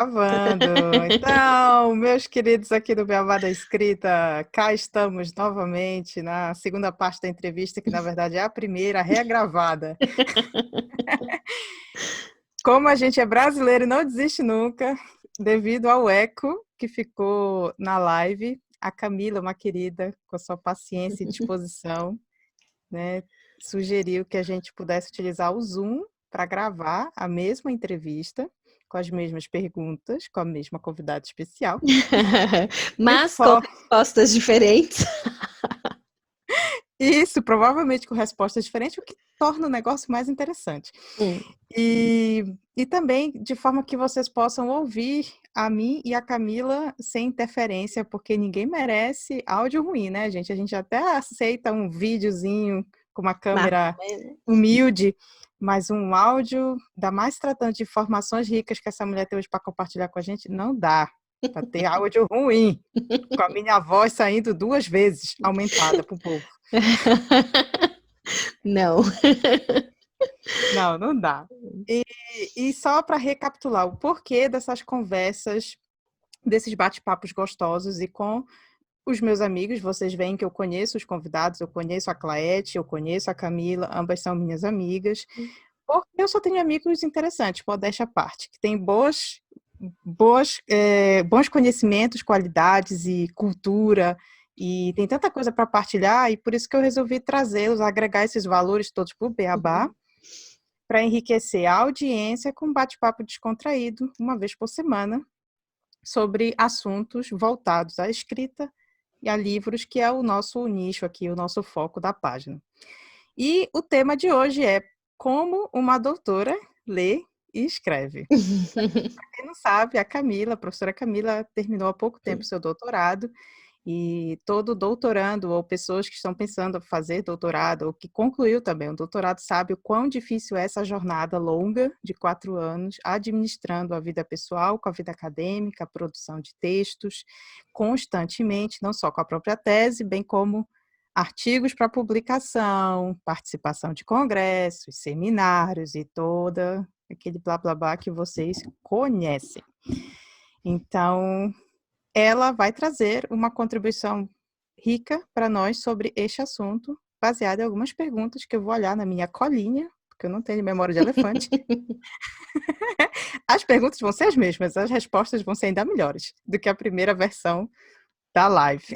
Gravando. Então, meus queridos aqui do Beabá da Escrita, cá estamos novamente na segunda parte da entrevista, que na verdade é a primeira, regravada. Como a gente é brasileiro e não desiste nunca, devido ao eco que ficou na live, a Camila, uma querida, com a sua paciência e disposição, né, sugeriu que a gente pudesse utilizar o Zoom para gravar a mesma entrevista, com as mesmas perguntas, com a mesma convidada especial. De Mas com for... respostas diferentes. Isso, provavelmente com respostas diferentes, o que torna o negócio mais interessante. Hum. E também de forma que vocês possam ouvir a mim e a Camila sem interferência, porque ninguém merece áudio ruim, né, gente? A gente até aceita um videozinho com uma Mais ou câmera menos. humilde, mas um áudio, ainda mais tratando de informações ricas que essa mulher tem hoje para compartilhar com a gente, não dá para ter áudio ruim, com a minha voz saindo 2 vezes aumentada para o povo. Não. Não, não dá. E só para recapitular o porquê dessas conversas, desses bate-papos gostosos e com os meus amigos, vocês veem que eu conheço os convidados, eu conheço a Claete, eu conheço a Camila, ambas são minhas amigas, porque eu só tenho amigos interessantes, modéstia à parte, que têm bons conhecimentos, qualidades e cultura, e tem tanta coisa para partilhar, e por isso que eu resolvi trazê-los, agregar esses valores todos para o Beabá, para enriquecer a audiência com um bate-papo descontraído, uma vez por semana, sobre assuntos voltados à escrita e a livros, que é o nosso nicho aqui, o nosso foco da página. E o tema de hoje é como uma doutora lê e escreve. Para quem não sabe, a Camila, a professora Camila, terminou há pouco tempo o seu doutorado, e todo doutorando ou pessoas que estão pensando em fazer doutorado ou que concluiu também o doutorado sabe o quão difícil é essa jornada longa de 4 anos, administrando a vida pessoal com a vida acadêmica, a produção de textos, constantemente, não só com a própria tese, bem como artigos para publicação, participação de congressos, seminários e toda aquele blá blá blá que vocês conhecem. Então, ela vai trazer uma contribuição rica para nós sobre este assunto, baseada em algumas perguntas que eu vou olhar na minha colinha, porque eu não tenho memória de elefante. As perguntas vão ser as mesmas, as respostas vão ser ainda melhores do que a primeira versão da live.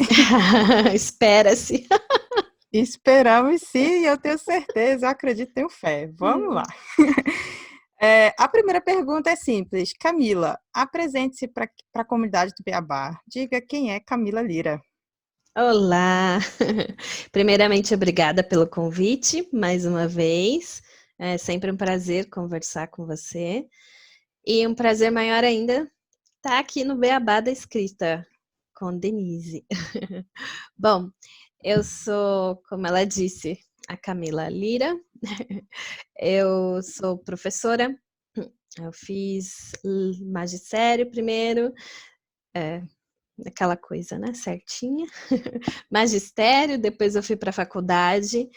Espera-se. Esperamos sim, eu tenho certeza, eu acredito, tenho fé. Vamos lá. A primeira pergunta é simples. Camila, apresente-se para a comunidade do Beabá. Diga quem é Camila Lira. Olá! Primeiramente, obrigada pelo convite, mais uma vez. É sempre um prazer conversar com você. E um prazer maior ainda estar aqui no Beabá da Escrita, com Denise. Bom, eu sou, como ela disse, a Camila Lira. Eu sou professora. Eu fiz magistério primeiro, aquela coisa, né, certinha. Magistério, depois eu fui para a faculdade,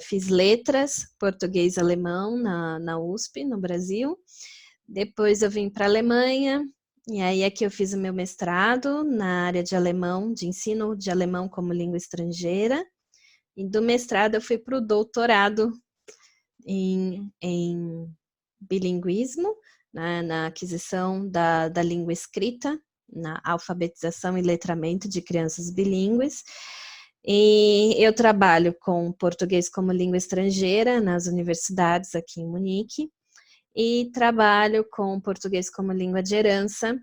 fiz letras, português e alemão na USP, no Brasil. Depois eu vim para a Alemanha, e aí é que eu fiz o meu mestrado na área de alemão, de ensino de alemão como língua estrangeira. E do mestrado eu fui para o doutorado em bilinguismo, né, na aquisição da língua escrita, na alfabetização e letramento de crianças bilíngues. E eu trabalho com português como língua estrangeira nas universidades aqui em Munique e trabalho com português como língua de herança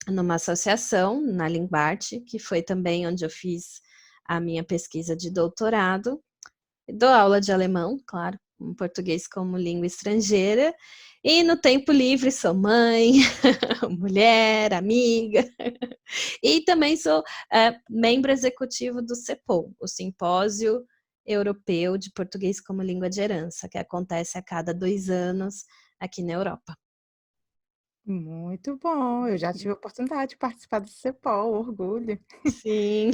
numa associação, na Limbarte, que foi também onde eu fiz a minha pesquisa de doutorado. Dou aula de alemão, claro, português como língua estrangeira, e no tempo livre sou mãe, mulher, amiga, e também sou membro executivo do CEPOL, o Simpósio Europeu de Português como Língua de Herança, que acontece a cada 2 anos aqui na Europa. Muito bom. Eu já tive a oportunidade de participar do CEPOL, orgulho. Sim.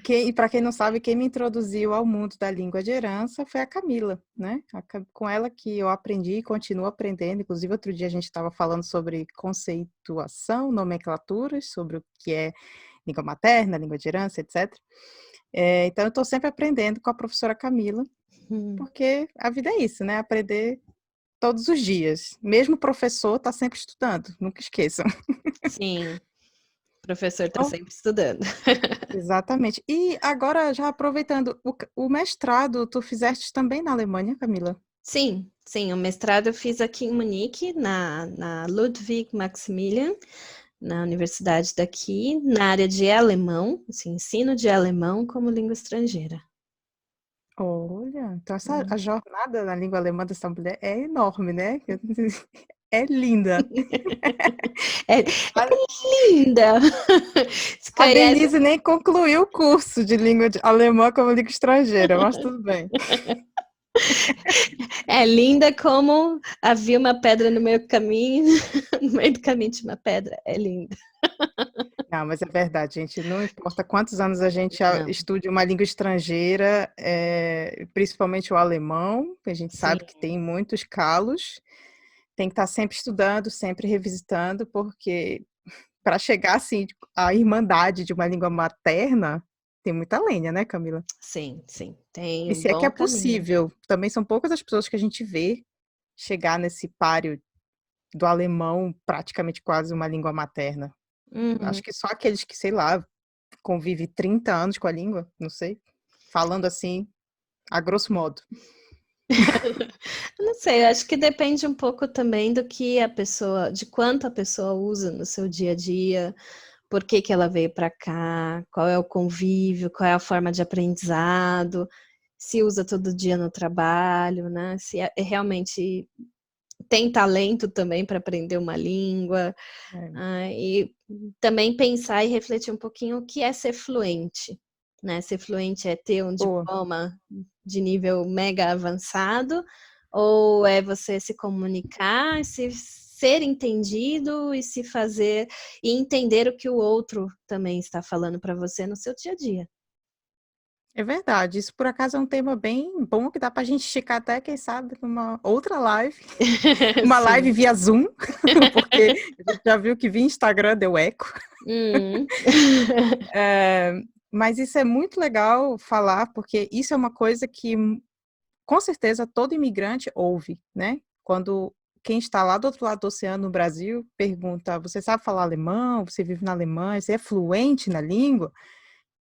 E para quem não sabe, quem me introduziu ao mundo da língua de herança foi a Camila, né? Com ela que eu aprendi e continuo aprendendo. Inclusive, outro dia a gente estava falando sobre conceituação, nomenclaturas, sobre o que é língua materna, língua de herança, etc. Então, eu estou sempre aprendendo com a professora Camila, porque a vida é isso, né? Aprender todos os dias. Mesmo o professor está sempre estudando, nunca esqueçam. Sim, o professor está Então, sempre estudando. exatamente. E agora, já aproveitando, o mestrado tu fizeste também na Alemanha, Camila? Sim, sim, o mestrado eu fiz aqui em Munique, na Ludwig Maximilian, na universidade daqui, na área de alemão, assim, ensino de alemão como língua estrangeira. Olha, então a jornada na língua alemã dessa mulher é enorme, né? É linda. É, A, é linda! Você a conhece? Denise nem concluiu o curso de língua alemã como língua estrangeira, mas tudo bem. É linda como havia uma pedra no meio do caminho, no meio do caminho tinha uma pedra. É linda. Não, mas é verdade, gente. Não importa quantos anos a gente Não, estude uma língua estrangeira, principalmente o alemão, que a gente sim, sabe que tem muitos calos, tem que estar sempre estudando, sempre revisitando, porque para chegar assim à irmandade de uma língua materna, tem muita lenha, né, Camila? sim, sim. Tem E um se é que é bom caminho. possível, também são poucas as pessoas que a gente vê chegar nesse páreo do alemão, praticamente quase uma língua materna. Uhum. Acho que só aqueles que, sei lá, convive 30 anos com a língua, não sei, falando assim, a grosso modo. Não sei, acho que depende um pouco também do que a pessoa, de quanto a pessoa usa no seu dia a dia, por que que ela veio para cá, qual é o convívio, qual é a forma de aprendizado, se usa todo dia no trabalho, né? Se realmente tem talento também para aprender uma língua, É, e também pensar e refletir um pouquinho o que é ser fluente, né? Ser fluente é ter um boa. diploma de nível mega avançado, ou é você se comunicar, se ser entendido e se fazer e entender o que o outro também está falando para você no seu dia a dia. É verdade, isso por acaso é um tema bem bom que dá pra gente esticar até, quem sabe, numa outra live, uma live Sim. via Zoom, porque a gente já viu que via Instagram deu eco. Hum. Mas isso é muito legal falar, porque isso é uma coisa que, com certeza, todo imigrante ouve, né? Quando quem está lá do outro lado do oceano, no Brasil, pergunta: você sabe falar alemão? Você vive na Alemanha? Você é fluente na língua?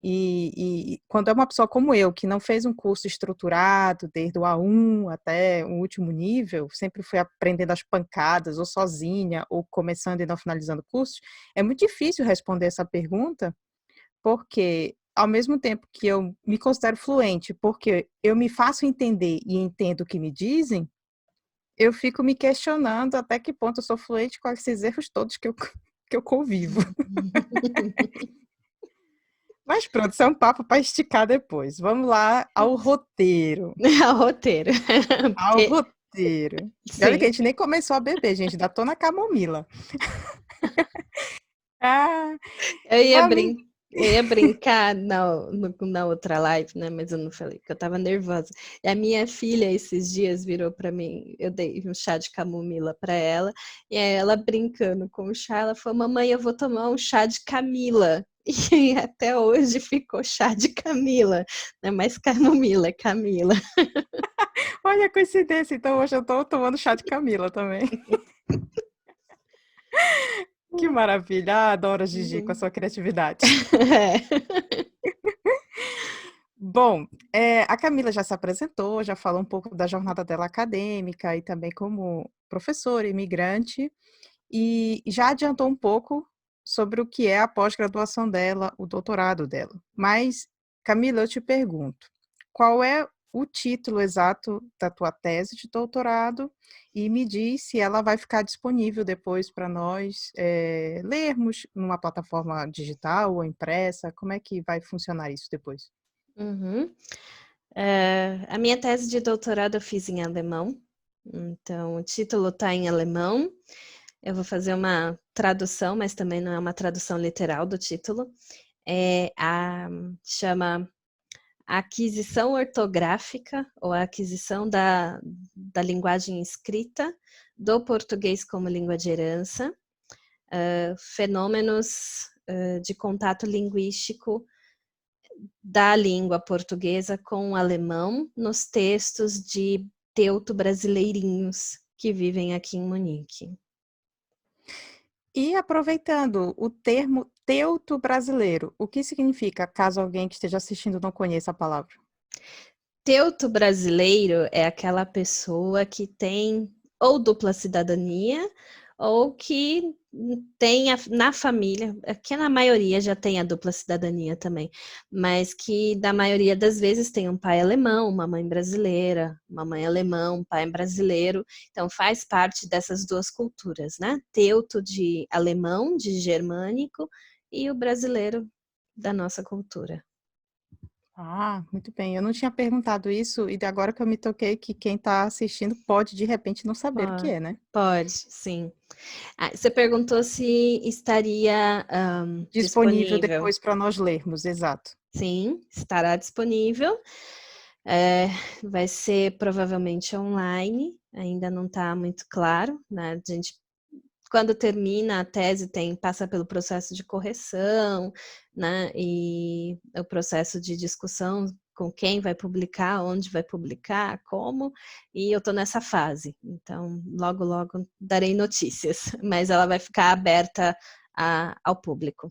E quando é uma pessoa como eu, que não fez um curso estruturado, desde o A1 até o último nível, sempre fui aprendendo às pancadas, ou sozinha, ou começando e não finalizando cursos, é muito difícil responder essa pergunta, porque ao mesmo tempo que eu me considero fluente, porque eu me faço entender e entendo o que me dizem, eu fico me questionando até que ponto eu sou fluente com esses erros todos que eu convivo. Mas pronto, isso é um papo para esticar depois. Vamos lá ao roteiro. É o roteiro. Ao Porque, roteiro. E olha que a sim. gente nem começou a beber, gente. Ainda tô na camomila. Ah, Eu ia, vamos. eu ia brincar na outra live, né? Mas eu não falei, porque eu tava nervosa. E a minha filha, esses dias, virou para mim, eu dei um chá de camomila para ela, e aí ela brincando com o chá, ela falou: Mamãe, eu vou tomar um chá de Camila. E até hoje ficou chá de Camila, não é mais camomila, é Camila. Olha a coincidência. Então hoje eu tô tomando chá de Camila também. Que maravilha. Ah, adoro a Gigi com a sua criatividade. É. Bom, a Camila já se apresentou, já falou um pouco da jornada dela acadêmica e também como professora imigrante, e já adiantou um pouco sobre o que é a pós-graduação dela, o doutorado dela. Mas, Camila, eu te pergunto, qual é o título exato da tua tese de doutorado e me diz se ela vai ficar disponível depois para nós lermos numa plataforma digital ou impressa? Como é que vai funcionar isso depois? Uhum. A minha tese de doutorado eu fiz em alemão, então o título está em alemão, Eu vou fazer uma tradução, mas também não é uma tradução literal do título. Chama Aquisição Ortográfica ou a Aquisição da Linguagem Escrita do Português como Língua de Herança, fenômenos de contato linguístico da língua portuguesa com o alemão nos textos de teuto-brasileirinhos que vivem aqui em Munique. E aproveitando o termo teuto brasileiro, o que significa, caso alguém que esteja assistindo não conheça a palavra? Teuto brasileiro é aquela pessoa que tem ou dupla cidadania ou que tem na família, que na maioria já tem a dupla cidadania também, mas que da maioria das vezes tem um pai alemão, uma mãe brasileira, uma mãe alemã, um pai brasileiro, então faz parte dessas duas culturas, né? Teuto de alemão, de germânico, e o brasileiro da nossa cultura. Ah, muito bem. Eu não tinha perguntado isso e agora que eu me toquei que quem está assistindo pode, de repente, não saber o que é, né? Pode, sim. Você perguntou se estaria Disponível depois para nós lermos, exato. Sim, estará disponível. Vai ser provavelmente online, ainda não está muito claro, né? A gente, quando termina a tese, passa pelo processo de correção, né? E o processo de discussão com quem vai publicar, onde vai publicar, como, e eu estou nessa fase. Então, logo, logo darei notícias, mas ela vai ficar aberta ao público.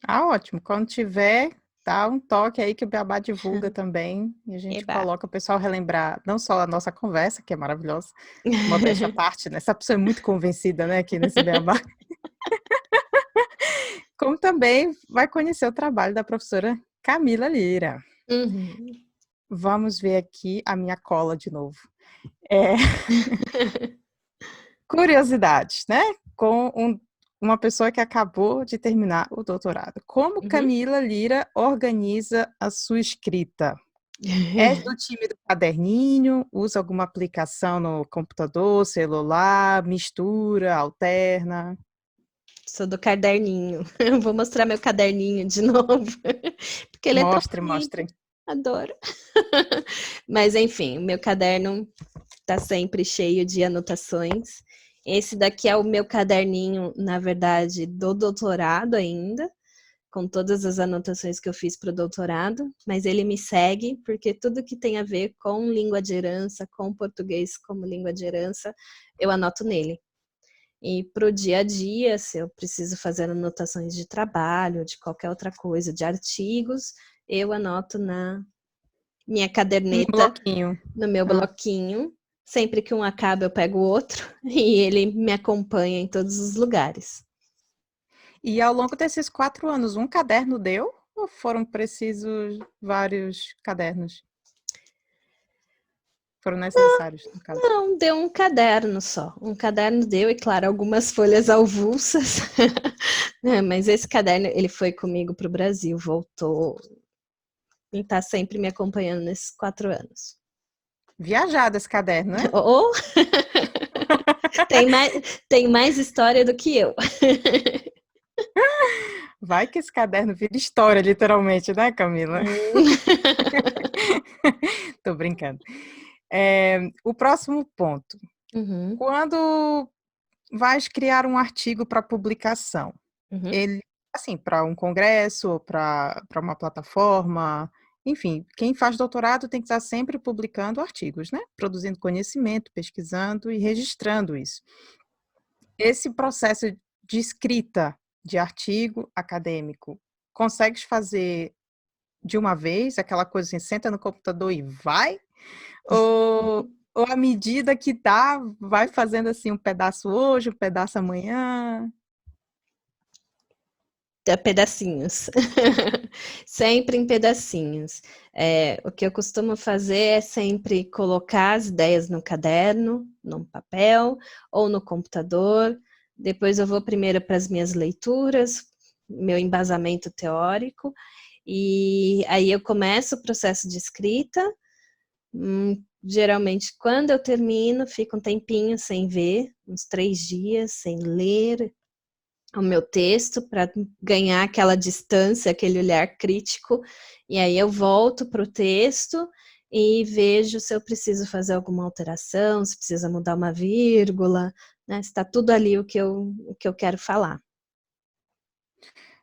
Ah, ótimo. Quando tiver, dá um toque aí que o Beabá divulga também e a gente Eba. coloca o pessoal relembrar não só a nossa conversa, que é maravilhosa, modéstia à parte, né? Essa pessoa é muito convencida, né, aqui nesse Beabá. Como também vai conhecer o trabalho da professora Camila Lira. Uhum. Vamos ver aqui a minha cola de novo. Curiosidades, né? Com uma pessoa que acabou de terminar o doutorado. Como Camila Lira organiza a sua escrita? É do time do caderninho? Usa alguma aplicação no computador, celular? Mistura, alterna? Sou do caderninho. Eu vou mostrar meu caderninho de novo, porque ele é tão Mostre. Adoro. Mas enfim, meu caderno está sempre cheio de anotações. Esse daqui é o meu caderninho, na verdade, do doutorado ainda, com todas as anotações que eu fiz para o doutorado, mas ele me segue porque tudo que tem a ver com língua de herança, com português como língua de herança, eu anoto nele. E para o dia a dia, se eu preciso fazer anotações de trabalho, de qualquer outra coisa, de artigos, eu anoto na minha caderneta, no meu bloquinho. Sempre que um acaba, eu pego o outro e ele me acompanha em todos os lugares. E ao longo desses 4 anos, um caderno deu ou foram precisos vários cadernos? Foram necessários, no caso. Não, deu um caderno só. Um caderno deu, e claro, algumas folhas avulsas. Mas esse caderno, ele foi comigo para o Brasil, voltou e está sempre me acompanhando nesses 4 anos. Viajado esse caderno, né? Oh! Tem mais história do que eu. Vai que esse caderno vira história, literalmente, né, Camila? Tô brincando. O próximo ponto. Uhum. Quando vais criar um artigo para publicação, ele, assim, para um congresso ou para uma plataforma, enfim, quem faz doutorado tem que estar sempre publicando artigos, né? Produzindo conhecimento, pesquisando e registrando isso. Esse processo de escrita de artigo acadêmico, consegues fazer de uma vez, aquela coisa assim, senta no computador e vai? Ou à medida que dá, vai fazendo assim um pedaço hoje, um pedaço amanhã? Pedacinhos. Sempre em pedacinhos. O que eu costumo fazer é sempre colocar as ideias no caderno, num papel ou no computador. Depois eu vou primeiro para as minhas leituras, meu embasamento teórico, e aí eu começo o processo de escrita. Geralmente, quando eu termino, fico um tempinho sem ver, uns 3 dias, sem ler o meu texto, para ganhar aquela distância, aquele olhar crítico, e aí eu volto para o texto e vejo se eu preciso fazer alguma alteração, se precisa mudar uma vírgula, né? Se está tudo ali o que eu quero falar.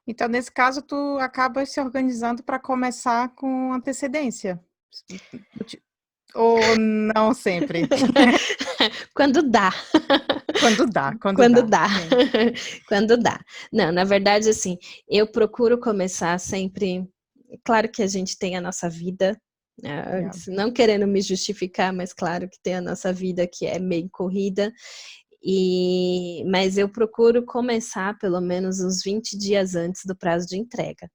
Então, nesse caso, tu acaba se organizando para começar com antecedência. Ou não sempre? Quando dá. Quando dá, quando Quando dá. dá. Quando dá. Não, na verdade, assim, eu procuro começar sempre. Claro que a gente tem a nossa vida, né? Não querendo me justificar, mas claro que tem a nossa vida que é meio corrida. Mas eu procuro começar pelo menos uns 20 dias antes do prazo de entrega.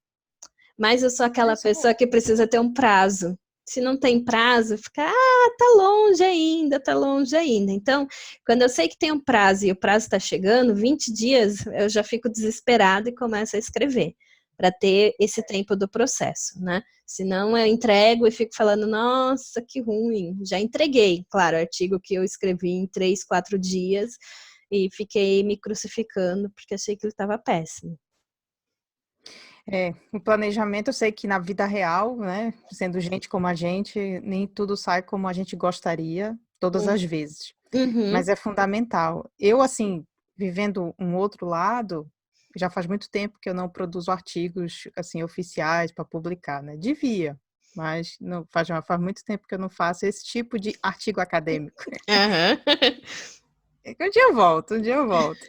Mas eu sou aquela pessoa que precisa ter um prazo. Se não tem prazo, fica, tá longe ainda, tá longe ainda. Então, quando eu sei que tem um prazo e o prazo está chegando, 20 dias, eu já fico desesperada e começo a escrever, para ter esse tempo do processo, né? Senão eu entrego e fico falando, nossa, que ruim. Já entreguei, claro, artigo que eu escrevi em 3, 4 dias e fiquei me crucificando porque achei que ele estava péssimo. O planejamento, eu sei que na vida real, né, sendo gente como a gente, nem tudo sai como a gente gostaria, todas as vezes. Mas é fundamental. Eu, assim, vivendo um outro lado, já faz muito tempo que eu não produzo artigos, assim, oficiais para publicar, né? Devia, mas não faz muito tempo que eu não faço esse tipo de artigo acadêmico. Um dia eu volto, um dia eu volto.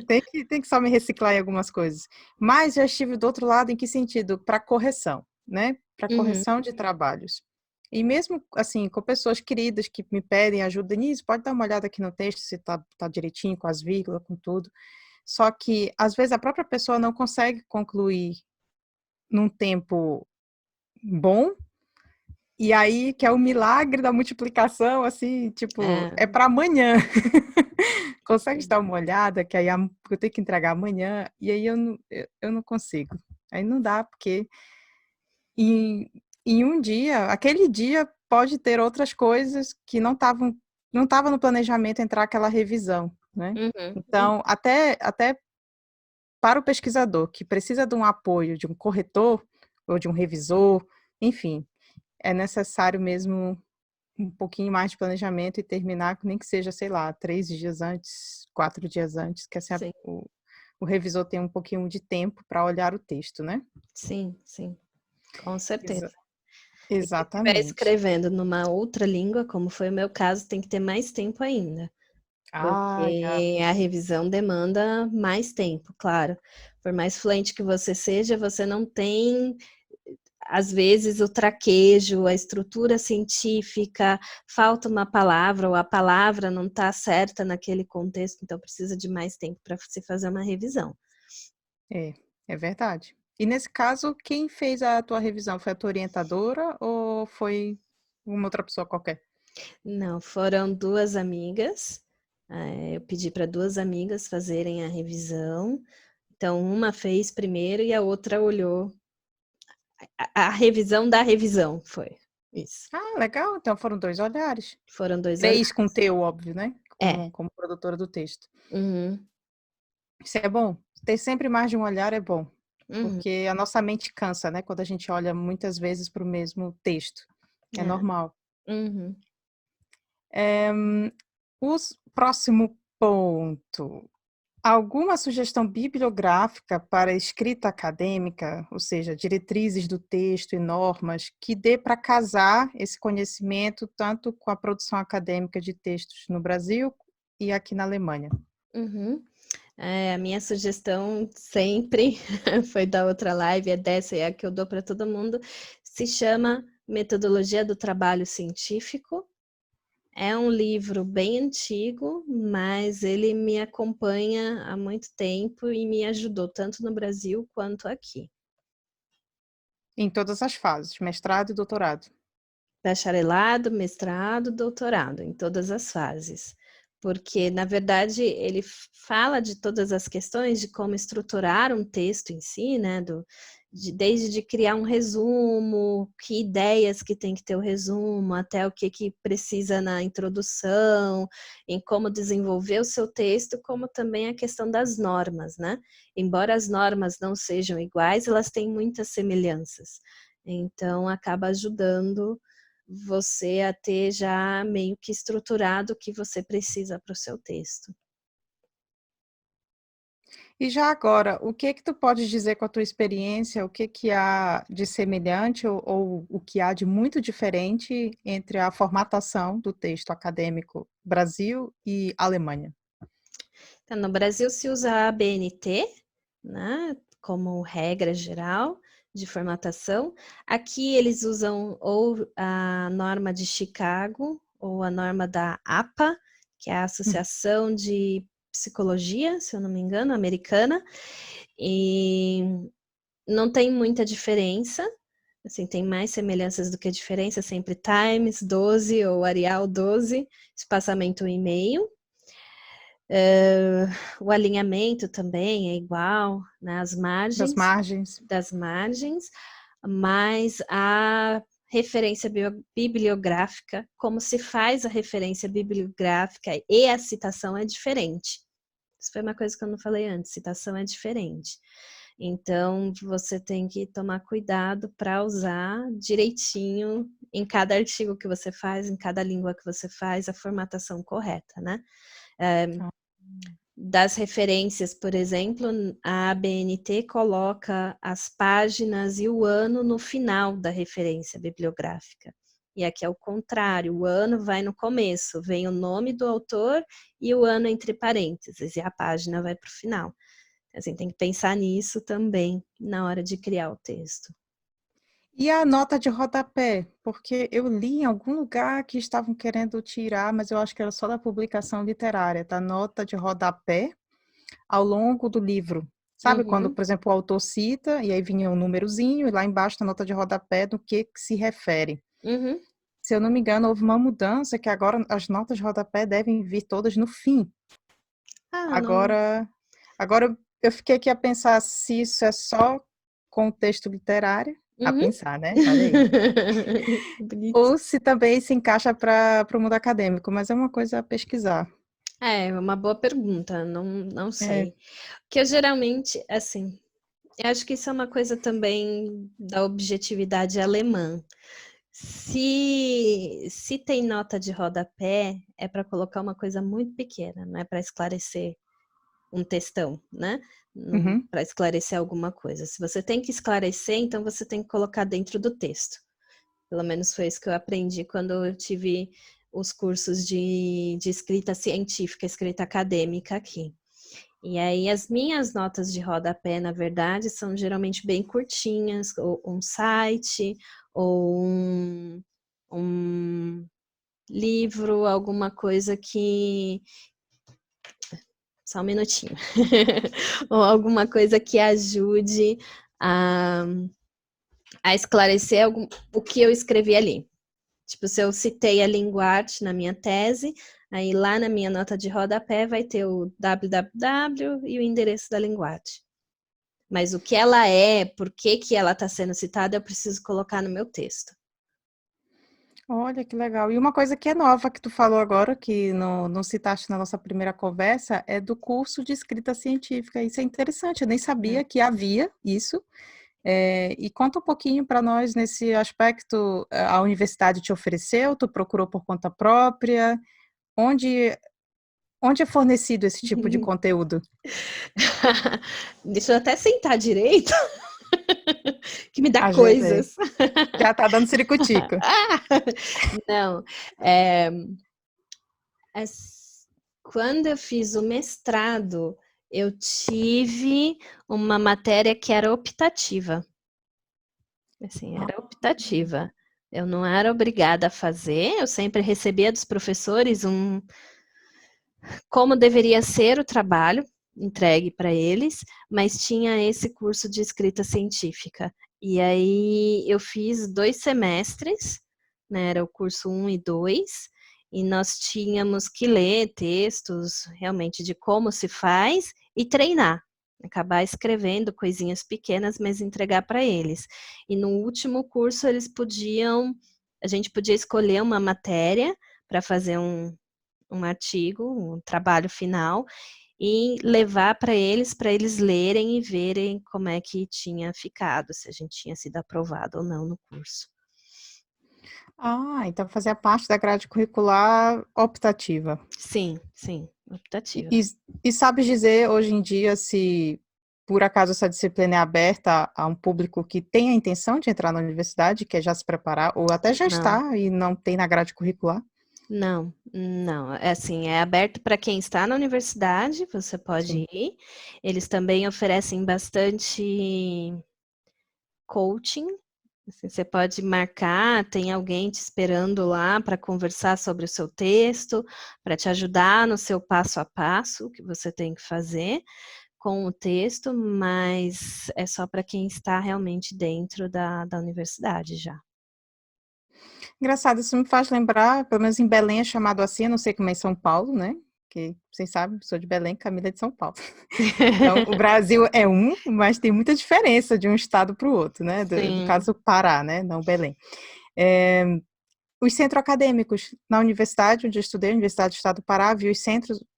Tem que só me reciclar em algumas coisas. Mas já estive do outro lado, em que sentido? Para correção, né? Para correção de trabalhos. E mesmo, assim, com pessoas queridas que me pedem ajuda, Denise, pode dar uma olhada aqui no texto, se tá direitinho, com as vírgulas, com tudo. Só que, às vezes, a própria pessoa não consegue concluir num tempo bom, e aí, que é o milagre da multiplicação, assim, tipo, é para amanhã. Consegue dar uma olhada, que aí eu tenho que entregar amanhã, e aí eu não consigo. Aí não dá, porque em um dia, aquele dia pode ter outras coisas que não tava no planejamento entrar aquela revisão, né? Então, até para o pesquisador que precisa de um apoio de um corretor ou de um revisor, enfim, é necessário mesmo um pouquinho mais de planejamento e terminar, nem que seja, sei lá, 3 dias antes, 4 dias antes, que assim o revisor tem um pouquinho de tempo para olhar o texto, né? Sim, sim, com certeza. E se estiver Exatamente. escrevendo numa outra língua, como foi o meu caso, tem que ter mais tempo ainda. Porque a revisão demanda mais tempo, claro. Por mais fluente que você seja, você não tem, às vezes, o traquejo, a estrutura científica, falta uma palavra, ou a palavra não está certa naquele contexto, então precisa de mais tempo para se fazer uma revisão. É verdade. E nesse caso, quem fez a tua revisão? Foi a tua orientadora ou foi uma outra pessoa qualquer? Não, foram 2 amigas. Eu pedi para 2 amigas fazerem a revisão. Então, uma fez primeiro e a outra olhou. A revisão da revisão foi isso. Ah, legal. Então foram 2 olhares. Foram 2 3 com olhares. teu, óbvio, né? É. Como produtora do texto. Uhum, Isso é bom. Ter sempre mais de um olhar é bom, uhum, porque a nossa mente cansa, né? Quando a gente olha muitas vezes para o mesmo texto. É é, normal. uhum. O próximo ponto. Alguma sugestão bibliográfica para escrita acadêmica, ou seja, diretrizes do texto e normas, que dê para casar esse conhecimento tanto com a produção acadêmica de textos no Brasil e aqui na Alemanha? Uhum. A minha sugestão sempre foi da outra live, é dessa, é a que eu dou para todo mundo, se chama Metodologia do Trabalho Científico. É um livro bem antigo, mas ele me acompanha há muito tempo e me ajudou tanto no Brasil quanto aqui. Em todas as fases, mestrado e doutorado. Bacharelado, mestrado, doutorado, em todas as fases. porque, na verdade, ele fala de todas as questões de como estruturar um texto em si, né? Desde de criar um resumo, que ideias que tem que ter o resumo, até o que precisa na introdução, em como desenvolver o seu texto, como também a questão das normas, né? Embora as normas não sejam iguais, elas têm muitas semelhanças. Então, acaba ajudando você a ter já meio que estruturado o que você precisa para o seu texto. E já agora, o que que tu pode dizer com a tua experiência, o que que há de semelhante ou o que há de muito diferente entre a formatação do texto acadêmico Brasil e Alemanha? Então, no Brasil se usa a ABNT, né, como regra geral de formatação. Aqui eles usam ou a norma de Chicago ou a norma da APA, que é a Associação de Psicologia, se eu não me engano, americana, e não tem muita diferença, assim, tem mais semelhanças do que diferença, sempre Times 12 ou Arial 12, espaçamento 1,5. O alinhamento também é igual, né? As Das margens margens? das margens, mas a referência bibliográfica, como se faz a referência bibliográfica e a citação é diferente. Isso foi uma coisa que eu não falei antes, citação é diferente. Então, você tem que tomar cuidado para usar direitinho em cada artigo que você faz, em cada língua que você faz, a formatação correta, né? Das referências, por exemplo, a ABNT coloca as páginas e o ano no final da referência bibliográfica. E aqui é o contrário, o ano vai no começo, vem o nome do autor e o ano entre parênteses, e a página vai para o final. Assim, tem que pensar nisso também na hora de criar o texto. E a nota de rodapé? Porque eu li em algum lugar que estavam querendo tirar, mas eu acho que era só da publicação literária, da nota de rodapé ao longo do livro. Sabe quando, Uhum. por exemplo, o autor cita, e aí vinha um númerozinho, e lá embaixo na nota de rodapé do que se refere. Uhum. Se eu não me engano, houve uma mudança que agora as notas de rodapé devem vir todas no fim. Ah, não. Agora eu fiquei aqui a pensar se isso é só contexto literário, a Uhum. pensar, né? Olha aí. Bonito. Ou se também se encaixa para o mundo acadêmico, mas é uma coisa a pesquisar. É uma boa pergunta, não É. sei. Que eu geralmente, assim, eu acho que isso é uma coisa também da objetividade alemã. Se tem nota de rodapé, é para colocar uma coisa muito pequena, não é para esclarecer um textão, né? Uhum. Para esclarecer alguma coisa. Se você tem que esclarecer, então você tem que colocar dentro do texto. Pelo menos foi isso que eu aprendi quando eu tive os cursos de escrita científica, escrita acadêmica aqui. E aí as minhas notas de rodapé, na verdade, são geralmente bem curtinhas, ou um site, ou um livro, alguma coisa que... Só um minutinho. Ou alguma coisa que ajude a, a esclarecer o que eu escrevi ali. Tipo, se eu citei a linguarte na minha tese, aí lá na minha nota de rodapé vai ter o www e o endereço da linguarte. Mas o que ela é, por que ela está sendo citada, eu preciso colocar no meu texto. Olha que legal. E uma coisa que é nova que tu falou agora, que não citaste na nossa primeira conversa, é do curso de escrita científica. Isso é interessante, eu nem sabia que havia isso. E conta um pouquinho para nós nesse aspecto, a universidade te ofereceu, tu procurou por conta própria? Onde, onde é fornecido esse tipo de conteúdo? Deixa eu até sentar direito, que me dá Ajeita. coisas. Já tá dando ciricutico. Não, quando eu fiz o mestrado, eu tive uma matéria que era optativa. Assim, era optativa. Eu não era obrigada a fazer, eu sempre recebia dos professores como deveria ser o trabalho entregue para eles, mas tinha esse curso de escrita científica. E aí eu fiz 2 semestres, né, era o curso 1 e 2, e nós tínhamos que ler textos realmente de como se faz e treinar. Acabar escrevendo coisinhas pequenas, mas entregar para eles. E no último curso a gente podia escolher uma matéria para fazer um artigo, um trabalho final, e levar para eles lerem e verem como é que tinha ficado, se a gente tinha sido aprovado ou não no curso. Ah, então fazia parte da grade curricular optativa. Sim, E, optativa. e, e sabes dizer hoje em dia se por acaso essa disciplina é aberta a um público que tem a intenção de entrar na universidade, quer já se preparar, ou até já Não, está e não tem na grade curricular? não. É assim, é aberto para quem está na universidade, você pode Sim. ir. Eles também oferecem bastante coaching. Assim, você pode marcar, tem alguém te esperando lá para conversar sobre o seu texto, para te ajudar no seu passo a passo que você tem que fazer com o texto, mas é só para quem está realmente dentro da universidade já. Engraçado, isso me faz lembrar, pelo menos em Belém é chamado assim, eu não sei como é em São Paulo, né? Que vocês sabem, sou de Belém, Camila é de São Paulo. Então, o Brasil é um, mas tem muita diferença de um estado para o outro, né? Do Sim. caso Pará, né? Não Belém. É, os centros acadêmicos, na universidade onde eu estudei, Universidade do Estado do Pará, havia os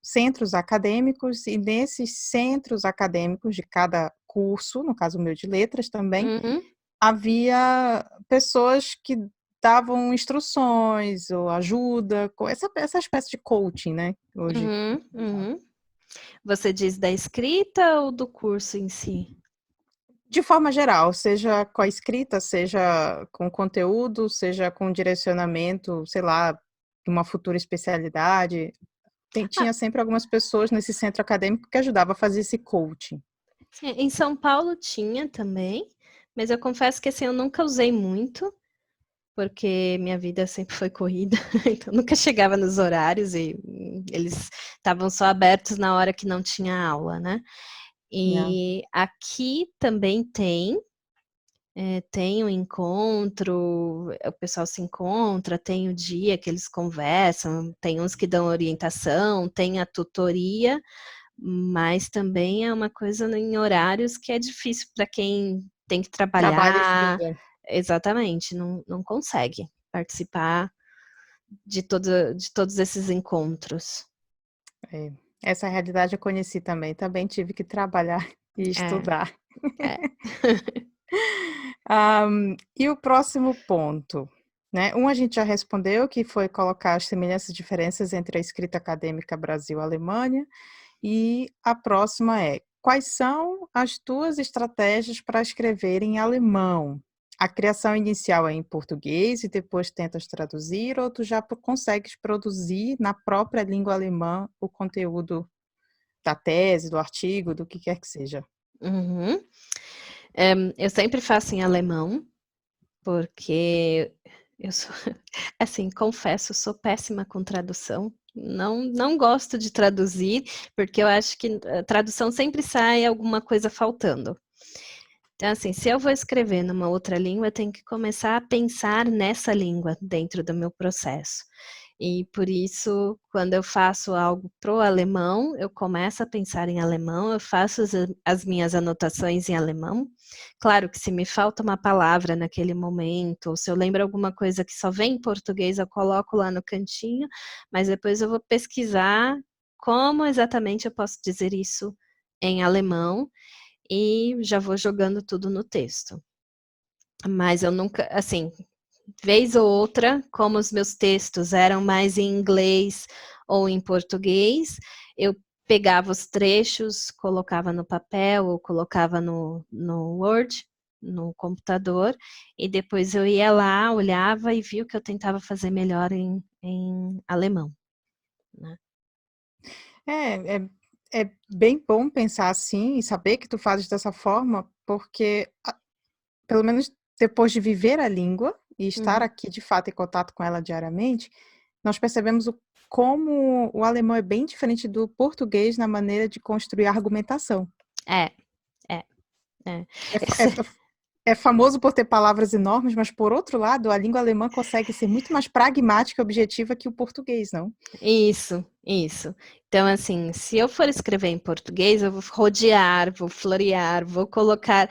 centros acadêmicos, e nesses centros acadêmicos de cada curso, no caso o meu de letras também, Uhum, havia pessoas que davam instruções ou ajuda, com essa espécie de coaching, né, hoje. uhum. Você diz da escrita ou do curso em si? De forma geral, seja com a escrita, seja com conteúdo, seja com direcionamento, sei lá, de uma futura especialidade, Ah, tinha sempre algumas pessoas nesse centro acadêmico que ajudava a fazer esse coaching. sim, em São Paulo tinha também, mas eu confesso que assim, eu nunca usei muito, porque minha vida sempre foi corrida, então nunca chegava nos horários e eles estavam só abertos na hora que não tinha aula, né? Yeah. E aqui também tem um encontro, o pessoal se encontra, tem o dia que eles conversam, tem uns que dão orientação, tem a tutoria, mas também é uma coisa em horários que é difícil para quem tem que Trabalho e trabalhar, estuda. exatamente, não consegue participar de todos esses encontros. É. Essa realidade eu conheci também. Também tive que trabalhar e É, estudar. é. E o próximo ponto, né? A gente já respondeu, que foi colocar as semelhanças e diferenças entre a escrita acadêmica Brasil-Alemanha. E a próxima é: quais são as tuas estratégias para escrever em alemão? A criação inicial é em português e depois tentas traduzir, ou tu já consegues produzir na própria língua alemã o conteúdo da tese, do artigo, do que quer que seja? Uhum. Eu sempre faço em alemão, porque eu sou, assim, confesso, sou péssima com tradução. Não gosto de traduzir, porque eu acho que a tradução sempre sai alguma coisa faltando. Então, assim, se eu vou escrever numa outra língua, eu tenho que começar a pensar nessa língua dentro do meu processo. E por isso, quando eu faço algo pro alemão, eu começo a pensar em alemão, eu faço as minhas anotações em alemão. Claro que se me falta uma palavra naquele momento, ou se eu lembro alguma coisa que só vem em português, eu coloco lá no cantinho, mas depois eu vou pesquisar como exatamente eu posso dizer isso em alemão e já vou jogando tudo no texto. Mas eu nunca, assim, vez ou outra, como os meus textos eram mais em inglês ou em português, eu pegava os trechos, colocava no papel ou colocava no Word, no computador, e depois eu ia lá, olhava e via o que eu tentava fazer melhor em alemão, né? É, é, é bem bom pensar assim e saber que tu fazes dessa forma, porque pelo menos depois de viver a língua e estar Uhum. aqui de fato em contato com ela diariamente, nós percebemos como o alemão é bem diferente do português na maneira de construir a argumentação. É, é, é. É, Esse- é famoso por ter palavras enormes, mas por outro lado, a língua alemã consegue ser muito mais pragmática e objetiva que o português, não? Isso, isso. Então, assim, se eu for escrever em português, eu vou rodear, vou florear, vou colocar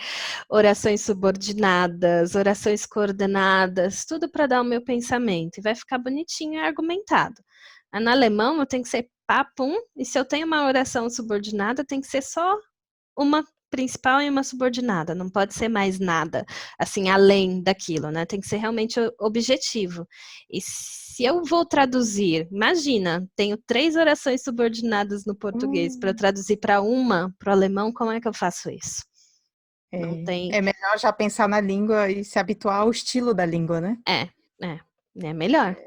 orações subordinadas, orações coordenadas, tudo para dar o meu pensamento. E vai ficar bonitinho e argumentado. No alemão, eu tenho que ser papum, e se eu tenho uma oração subordinada, tem que ser só uma principal e uma subordinada, não pode ser mais nada, assim, além daquilo, né? Tem que ser realmente objetivo. E se eu vou traduzir, imagina, tenho 3 orações subordinadas no português, para traduzir para o alemão, como é que eu faço isso? Não tem. É melhor já pensar na língua e se habituar ao estilo da língua, né? É melhor.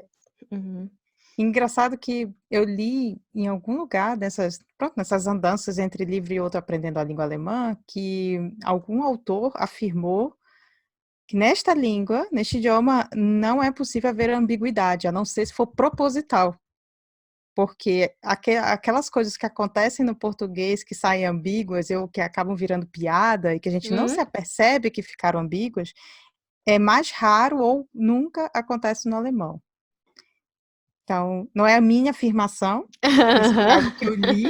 Uhum. Engraçado que eu li em algum lugar nessas andanças entre livro e outro aprendendo a língua alemã, que algum autor afirmou que nesta língua, neste idioma, não é possível haver ambiguidade, a não ser se for proposital. Porque aquelas coisas que acontecem no português que saem ambíguas ou que acabam virando piada e que a gente não se apercebe que ficaram ambíguas, é mais raro ou nunca acontece no alemão. Então, não é a minha afirmação, isso foi algo que eu li.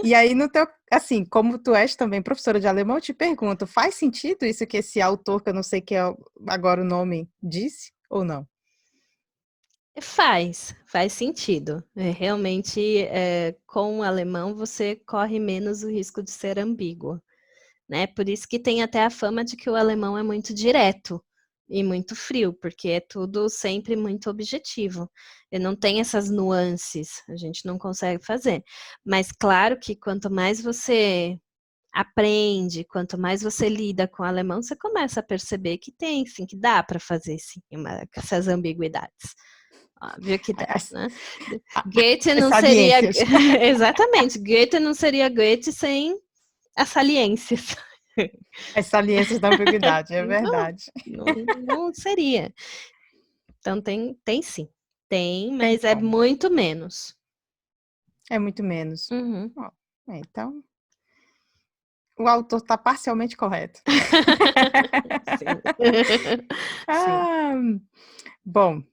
E aí, assim, como tu és também professora de alemão, eu te pergunto, faz sentido isso que esse autor, que eu não sei que é agora o nome, disse ou não? Faz sentido. Realmente, com o alemão, você corre menos o risco de ser ambíguo, né? Por isso que tem até a fama de que o alemão é muito direto e muito frio, porque é tudo sempre muito objetivo. E não tem essas nuances, a gente não consegue fazer. Mas claro que quanto mais você aprende, quanto mais você lida com o alemão, você começa a perceber que tem, sim, que dá para fazer, sim, essas ambiguidades. Óbvio que dá, As, né? Goethe as não seria... saliências. Exatamente, Goethe não seria Goethe sem as saliências. As saliências da ambiguidade, é verdade. Não seria. Então tem sim. Tem, Tem mas é como. muito menos. É muito menos. Uhum. Ó, então, o autor está parcialmente correto. Sim. Sim. Ah, bom,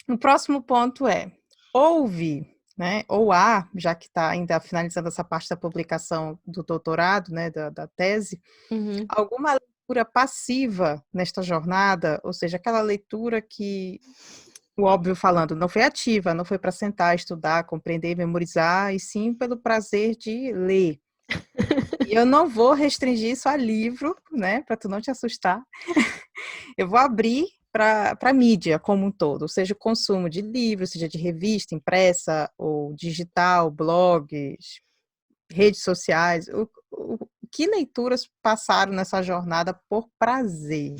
o próximo ponto é houve, né, ou há, já que está ainda finalizando essa parte da publicação do doutorado, né, da tese, Uhum. alguma leitura passiva nesta jornada, ou seja, aquela leitura que, o óbvio falando, não foi ativa, não foi para sentar, estudar, compreender, memorizar, e sim pelo prazer de ler. E eu não vou restringir isso a livro, né, para tu não te assustar. Eu vou abrir para a mídia como um todo, seja o consumo de livros, seja de revista impressa ou digital, blogs, redes sociais. Que leituras passaram nessa jornada por prazer?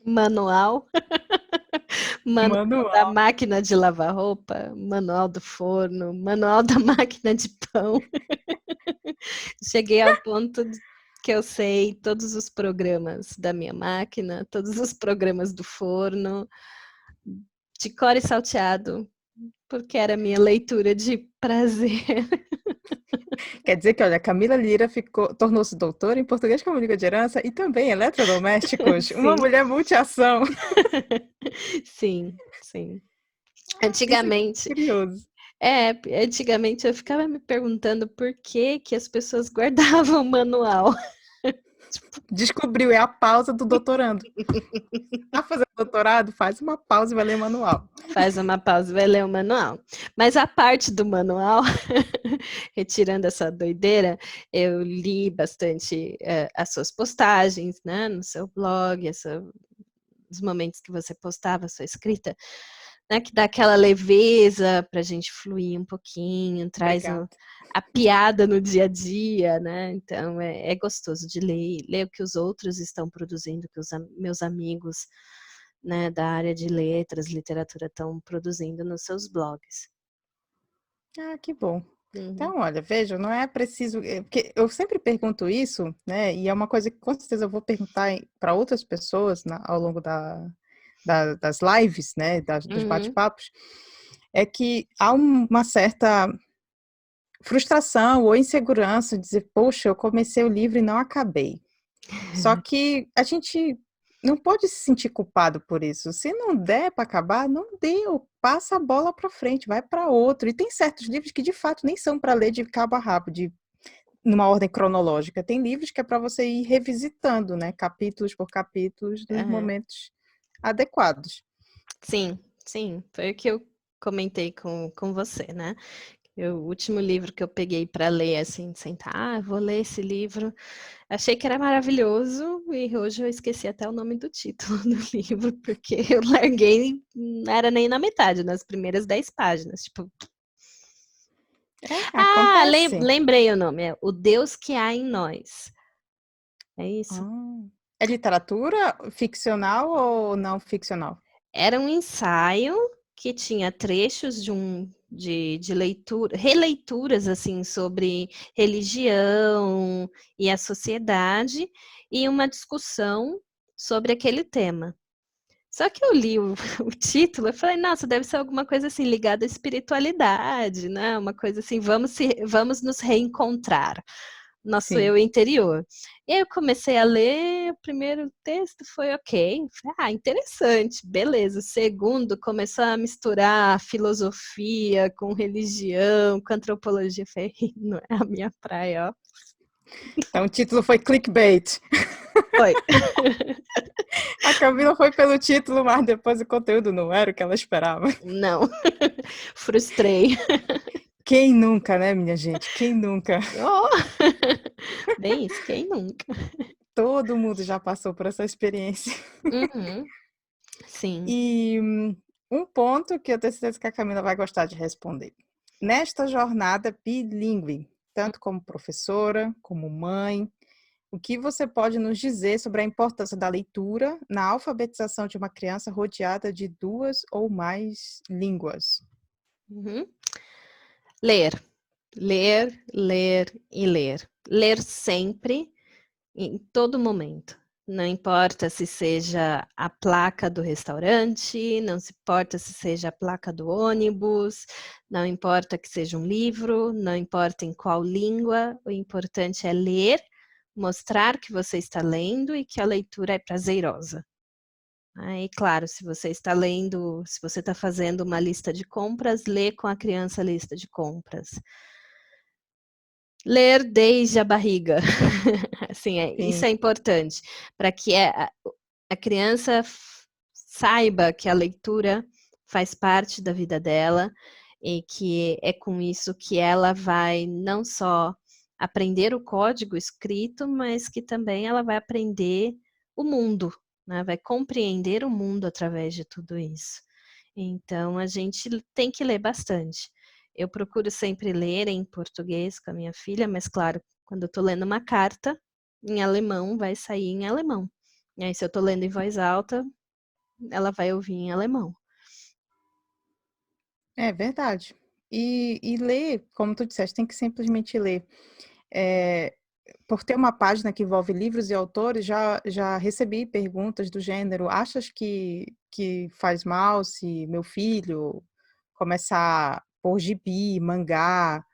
Manual. Manual da Manual. máquina de lavar roupa, manual do forno, manual da máquina de pão. Cheguei ao ponto que eu sei todos os programas da minha máquina, todos os programas do forno, de cor e salteado, porque era a minha leitura de prazer. Quer dizer que, olha, Camila Lira tornou-se doutora em português como língua de herança e também eletrodomésticos, uma Sim. mulher multiação. Sim, sim. Isso é Antigamente, curioso. antigamente eu ficava me perguntando por que as pessoas guardavam manual. Descobriu, é a pausa do doutorando. Tá fazendo doutorado? Faz uma pausa e vai ler manual. Faz uma pausa e vai ler o manual. Mas a parte do manual, retirando essa doideira, eu li bastante as suas postagens, né, no seu blog, os momentos que você postava a sua escrita, né, que dá aquela leveza para a gente fluir um pouquinho, traz Obrigada. a piada no dia a dia, né? Então é gostoso de ler o que os outros estão produzindo, que os meus amigos, né, da área de letras, literatura estão produzindo nos seus blogs. Ah, que bom. Uhum. Então, olha, veja, não é preciso, porque eu sempre pergunto isso, né? E é uma coisa que com certeza eu vou perguntar para outras pessoas ao longo das lives, né? Dos Uhum. bate-papos, é que há uma certa frustração ou insegurança de dizer, poxa, eu comecei o livro e não acabei. Só que a gente não pode se sentir culpado por isso. Se não der para acabar, não deu. Passa a bola para frente, vai para outro. E tem certos livros que de fato nem são para ler de cabo a rabo, numa ordem cronológica. Tem livros que é para você ir revisitando, né? Capítulos por capítulos, nos Aham. momentos adequados. Sim, sim, foi o que eu comentei com você, né? O último livro que eu peguei para ler, assim, de sentar, vou ler esse livro. Achei que era maravilhoso e hoje eu esqueci até o nome do título do livro, porque eu larguei, não era nem na metade, nas primeiras 10 páginas. Tipo, Acontece. lembrei o nome, é O Deus que Há em Nós. É isso. Ah. É literatura ficcional ou não ficcional? Era um ensaio que tinha trechos de leitura, releituras assim sobre religião e a sociedade e uma discussão sobre aquele tema. Só que eu li o título e falei, nossa, deve ser alguma coisa assim ligada à espiritualidade, né? Uma coisa assim, vamos nos reencontrar, nosso Sim. eu interior. E aí eu comecei a ler, o primeiro texto foi ok, falei, interessante, beleza. O segundo começou a misturar filosofia com religião, com antropologia, eu falei, não é a minha praia, ó. Então o título foi clickbait. Foi. A Camila foi pelo título, mas depois o conteúdo não era o que ela esperava. Não, frustrei. Quem nunca, né, minha gente? Quem nunca? Oh! Bem isso, quem nunca? Todo mundo já passou por essa experiência. Uhum, sim. E um ponto que eu tenho certeza que a Camila vai gostar de responder. Nesta jornada bilíngue, tanto como professora, como mãe, o que você pode nos dizer sobre a importância da leitura na alfabetização de uma criança rodeada de 2 ou mais línguas? Uhum. Ler, ler, ler e ler. Ler sempre, em todo momento. Não importa se seja a placa do restaurante, não se importa se seja a placa do ônibus, não importa que seja um livro, não importa em qual língua, o importante é ler, mostrar que você está lendo e que a leitura é prazerosa. Aí, claro, se você está lendo, se você está fazendo uma lista de compras, lê com a criança a lista de compras. Ler desde a barriga. Assim, isso Sim. é importante, para que a criança saiba que a leitura faz parte da vida dela e que é com isso que ela vai não só aprender o código escrito, mas que também ela vai aprender o mundo, né? Vai compreender o mundo através de tudo isso. Então, a gente tem que ler bastante. Eu procuro sempre ler em português com a minha filha, mas claro, quando eu estou lendo uma carta em alemão, vai sair em alemão. E aí, se eu estou lendo em voz alta, ela vai ouvir em alemão. É verdade. E ler, como tu disseste, tem que simplesmente ler. Por ter uma página que envolve livros e autores, já recebi perguntas do gênero: achas que faz mal se meu filho começar por gibi, mangá,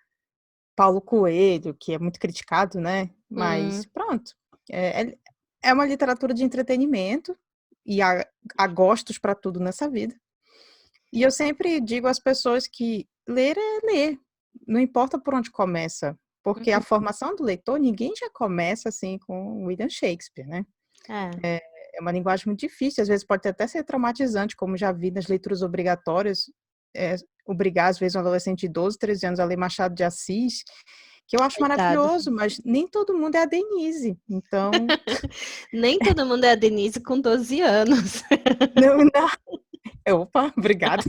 Paulo Coelho, que é muito criticado, né? Mas Hum, pronto. É uma literatura de entretenimento e há gostos para tudo nessa vida. E eu sempre digo às pessoas que ler é ler, não importa por onde começa, porque a formação do leitor, ninguém já começa assim com William Shakespeare, né? é. É uma linguagem muito difícil, às vezes pode até ser traumatizante, como já vi nas leituras obrigatórias, obrigar às vezes um adolescente de 12, 13 anos a ler Machado de Assis, que eu acho Coitado. maravilhoso, mas nem todo mundo é a Denise, então Nem todo mundo é a Denise com 12 anos. não, não. Opa, obrigada.